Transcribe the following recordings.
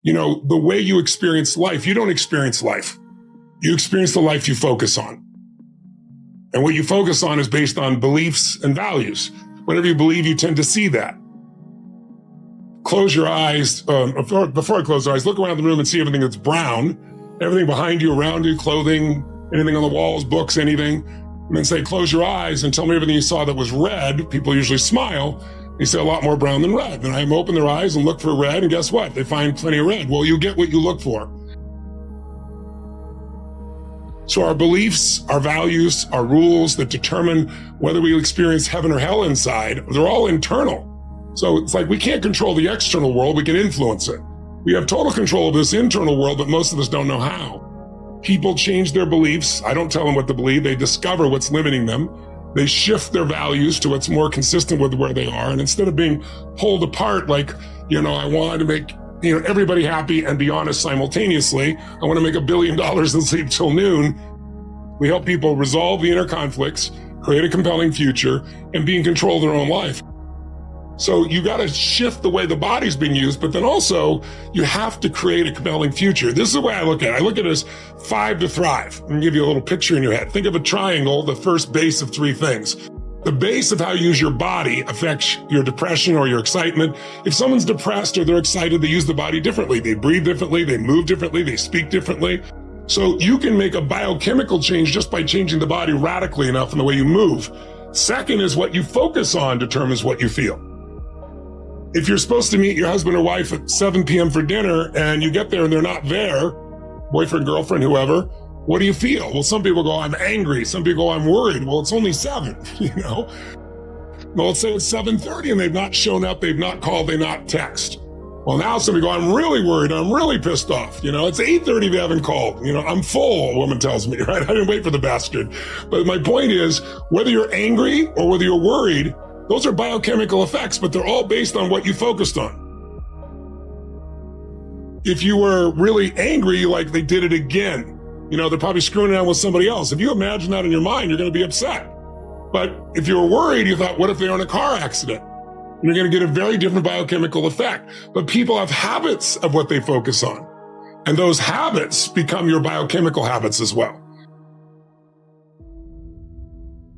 The way you experience life, you don't experience life. You experience the life you focus on. And what you focus on is based on beliefs and values. Whatever you believe, you tend to see that. Close your eyes. Before I close your eyes, look around the room and see everything that's brown, everything behind you, around you, clothing, anything on the walls, books, anything. And then say, close your eyes and tell me everything you saw that was red. People usually smile. They say a lot more brown than red. Then I have them open their eyes and look for red, and guess what? They find plenty of red. Well, you get what you look for. So our beliefs, our values, our rules that determine whether we experience heaven or hell inside, they're all internal. So it's like we can't control the external world, we can influence it. We have total control of this internal world, but most of us don't know how. People change their beliefs. I don't tell them what to believe. They discover what's limiting them. They shift their values to what's more consistent with where they are. And instead of being pulled apart, like, I wanted to make everybody happy and be honest simultaneously. I want to make $1 billion and sleep till noon. We help people resolve the inner conflicts, create a compelling future, and be in control of their own life. So you got to shift the way the body's being used, but then also you have to create a compelling future. This is the way I look at it. I look at it as 5 to thrive. I'm going to give you a little picture in your head. Think of a triangle, the first base of 3 things. The base of how you use your body affects your depression or your excitement. If someone's depressed or they're excited, they use the body differently. They breathe differently, they move differently, they speak differently. So you can make a biochemical change just by changing the body radically enough in the way you move. Second is what you focus on determines what you feel. If you're supposed to meet your husband or wife at 7 p.m. for dinner and you get there and they're not there, boyfriend, girlfriend, whoever, what do you feel? Well, some people go, I'm angry. Some people go, I'm worried. Well, it's only 7, Well, let's say it's 7:30 and they've not shown up, they've not called, they've not text. Well, now some people go, I'm really worried. I'm really pissed off. It's 8:30, they haven't called. I'm full, a woman tells me, right? I didn't wait for the bastard. But my point is, whether you're angry or whether you're worried, those are biochemical effects, but they're all based on what you focused on. If you were really angry, like they did it again, they're probably screwing around with somebody else. If you imagine that in your mind, you're going to be upset. But if you were worried, you thought, what if they're in a car accident? And you're going to get a very different biochemical effect. But people have habits of what they focus on. And those habits become your biochemical habits as well.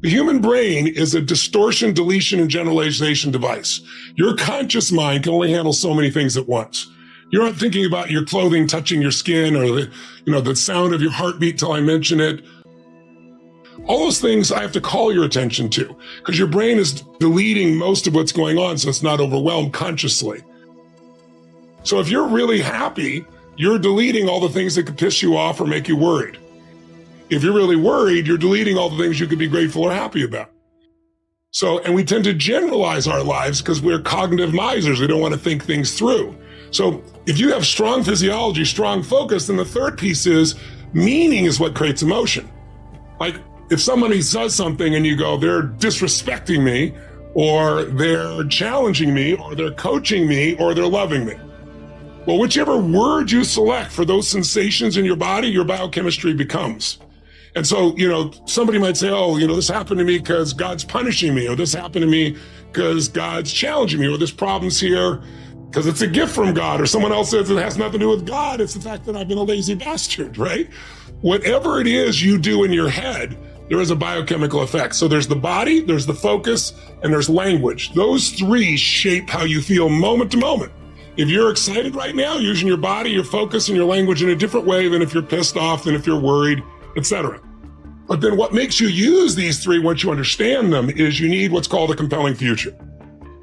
The human brain is a distortion, deletion, and generalization device. Your conscious mind can only handle so many things at once. You're not thinking about your clothing touching your skin or the sound of your heartbeat till I mention it. All those things I have to call your attention to because your brain is deleting most of what's going on so it's not overwhelmed consciously. So if you're really happy, you're deleting all the things that could piss you off or make you worried. If you're really worried, you're deleting all the things you could be grateful or happy about. And we tend to generalize our lives because we're cognitive misers. We don't want to think things through. So if you have strong physiology, strong focus, then the third piece is meaning is what creates emotion. Like if somebody says something and you go, they're disrespecting me, or they're challenging me, or they're coaching me, or they're loving me. Well, whichever word you select for those sensations in your body, your biochemistry becomes. And so, somebody might say, this happened to me because God's punishing me, or this happened to me because God's challenging me, or this problem's here because it's a gift from God, or someone else says it has nothing to do with God. It's the fact that I've been a lazy bastard, right? Whatever it is you do in your head, there is a biochemical effect. So there's the body, there's the focus, and there's language. Those 3 shape how you feel moment to moment. If you're excited right now, using your body, your focus, and your language in a different way than if you're pissed off, than if you're worried, etc. But then what makes you use these 3 once you understand them is you need what's called a compelling future.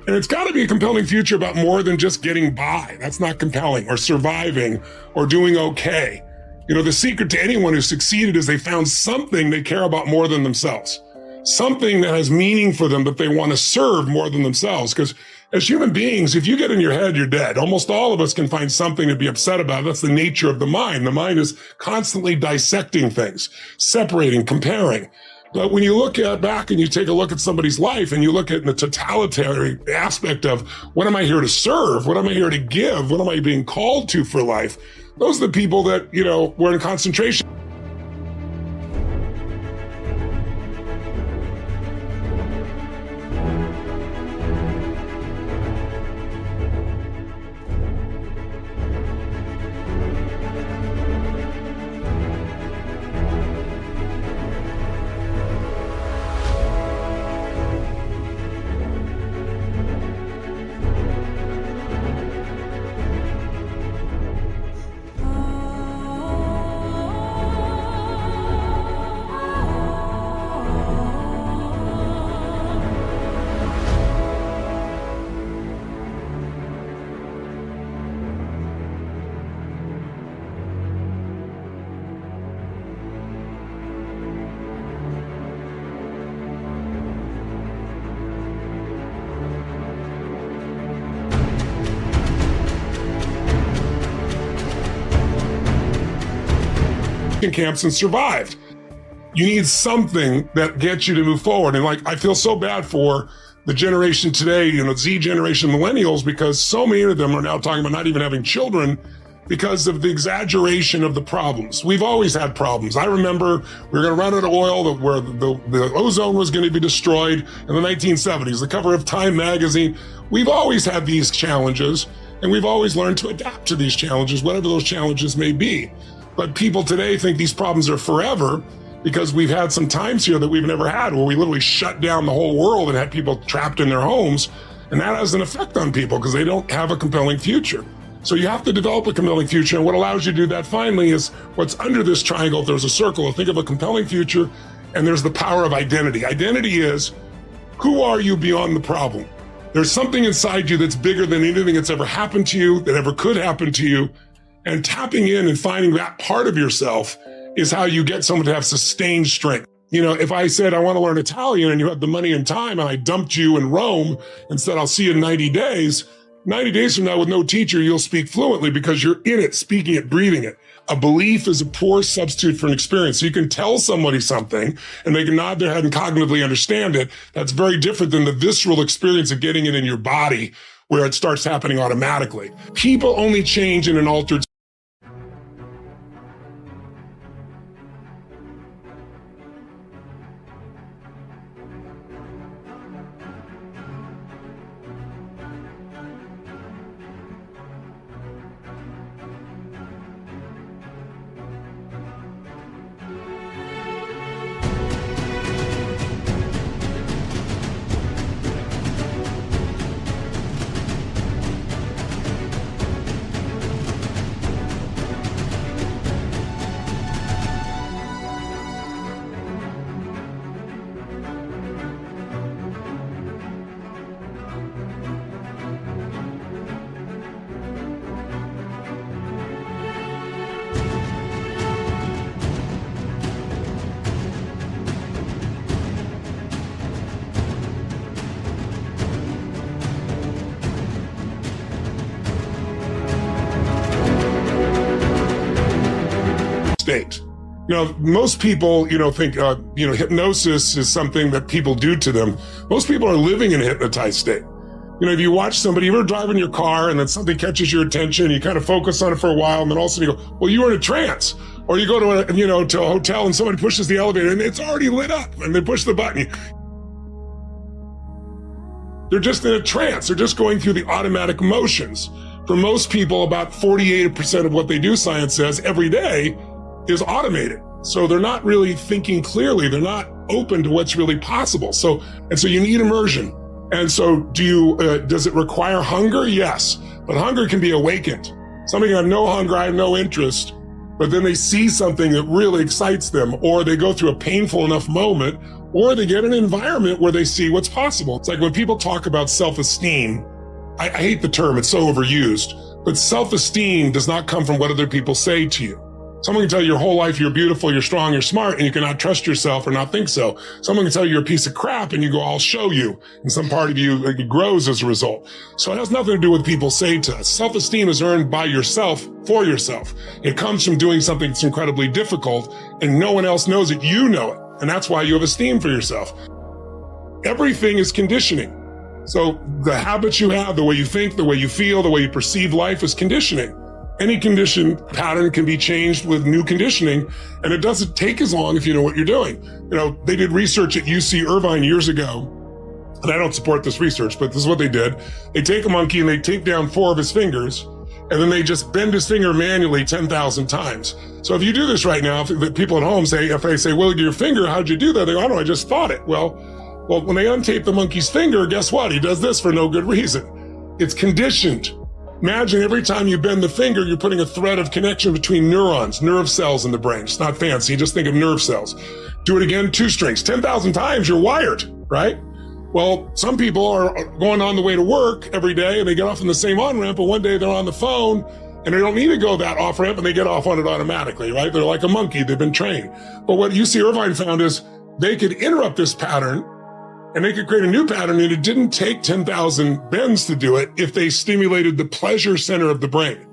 And it's got to be a compelling future about more than just getting by. That's not compelling, or surviving, or doing okay. The secret to anyone who succeeded is they found something they care about more than themselves. Something that has meaning for them that they want to serve more than themselves. Because as human beings, if you get in your head, you're dead. Almost all of us can find something to be upset about. That's the nature of the mind. The mind is constantly dissecting things, separating, comparing. But when you look back and you take a look at somebody's life and you look at the totalitarian aspect of what am I here to serve? What am I here to give? What am I being called to for life? Those are the people that, were in concentration. camps and survived. You need something that gets you to move forward. And I feel so bad for the generation today, Z generation millennials, because so many of them are now talking about not even having children because of the exaggeration of the problems. We've always had problems. I remember we were going to run out of oil, where the ozone was going to be destroyed in the 1970s, the cover of Time magazine. We've always had these challenges, and we've always learned to adapt to these challenges, whatever those challenges may be. But people today think these problems are forever, because we've had some times here that we've never had, where we literally shut down the whole world and had people trapped in their homes. And that has an effect on people because they don't have a compelling future. So you have to develop a compelling future. And what allows you to do that finally is what's under this triangle. If there's a circle, think of a compelling future, and there's the power of identity. Identity is, who are you beyond the problem? There's something inside you that's bigger than anything that's ever happened to you, that ever could happen to you. And tapping in and finding that part of yourself is how you get someone to have sustained strength. If I said, I want to learn Italian, and you had the money and time, and I dumped you in Rome and said, I'll see you in 90 days, 90 days from now with no teacher, you'll speak fluently because you're in it, speaking it, breathing it. A belief is a poor substitute for an experience. So you can tell somebody something and they can nod their head and cognitively understand it. That's very different than the visceral experience of getting it in your body, where it starts happening automatically. People only change in an altered state. Most people, think, hypnosis is something that people do to them. Most people are living in a hypnotized state. If you watch somebody, you're driving your car and then something catches your attention, you kind of focus on it for a while, and then all of a sudden you go, well, you were in a trance. Or you go to a hotel and somebody pushes the elevator and it's already lit up and they push the button. They're just in a trance. They're just going through the automatic motions. For most people, about 48% of what they do, science says, every day is automated. So they're not really thinking clearly. They're not open to what's really possible. So you need immersion. And so does it require hunger? Yes. But hunger can be awakened. Somebody can have no hunger, I have no interest, but then they see something that really excites them, or they go through a painful enough moment, or they get an environment where they see what's possible. It's like when people talk about self-esteem, I hate the term, it's so overused, but self-esteem does not come from what other people say to you. Someone can tell you your whole life you're beautiful, you're strong, you're smart, and you cannot trust yourself or not think so. Someone can tell you you're a piece of crap and you go, I'll show you. And some part of you it grows as a result. So it has nothing to do with what people say to us. Self-esteem is earned by yourself for yourself. It comes from doing something that's incredibly difficult and no one else knows it. You know it. And that's why you have esteem for yourself. Everything is conditioning. So the habits you have, the way you think, the way you feel, the way you perceive life is conditioning. Any condition pattern can be changed with new conditioning, and it doesn't take as long if you know what you're doing. They did research at UC Irvine years ago, and I don't support this research, but this is what they did. They take a monkey and they take down 4 of his fingers, and then they just bend his finger manually 10,000 times. So if you do this right now, if people at home say, if they say, well, your finger, how'd you do that? They go, I don't know, I just thought it. Well, when they untape the monkey's finger, guess what? He does this for no good reason. It's conditioned. Imagine every time you bend the finger, you're putting a thread of connection between neurons, nerve cells in the brain. It's not fancy, just think of nerve cells. Do it again, 2 strings, 10,000 times, you're wired, right? Well, some people are going on the way to work every day and they get off on the same on-ramp, but one day they're on the phone and they don't need to go that off-ramp and they get off on it automatically, right? They're like a monkey, they've been trained. But what UC Irvine found is they could interrupt this pattern and they could create a new pattern, and it didn't take 10,000 bends to do it if they stimulated the pleasure center of the brain.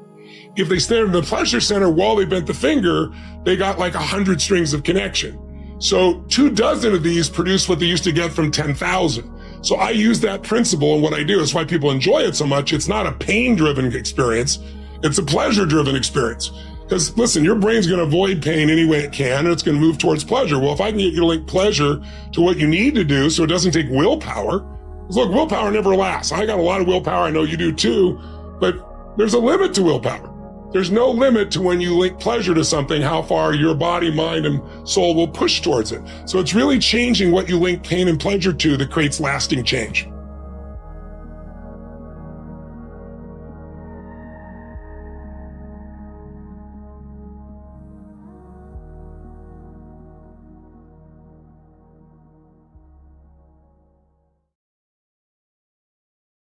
if they stayed in the pleasure center while they bent the finger, they got like 100 strings of connection. So 24 of these produce what they used to get from 10,000. So I use that principle in what I do. It's why people enjoy it so much. It's not a pain-driven experience. It's a pleasure-driven experience. Because listen, your brain's going to avoid pain any way it can, and it's going to move towards pleasure. Well, if I can get you to link pleasure to what you need to do so it doesn't take willpower, because look, willpower never lasts. I got a lot of willpower. I know you do too, but there's a limit to willpower. There's no limit to when you link pleasure to something, how far your body, mind, and soul will push towards it. So it's really changing what you link pain and pleasure to that creates lasting change.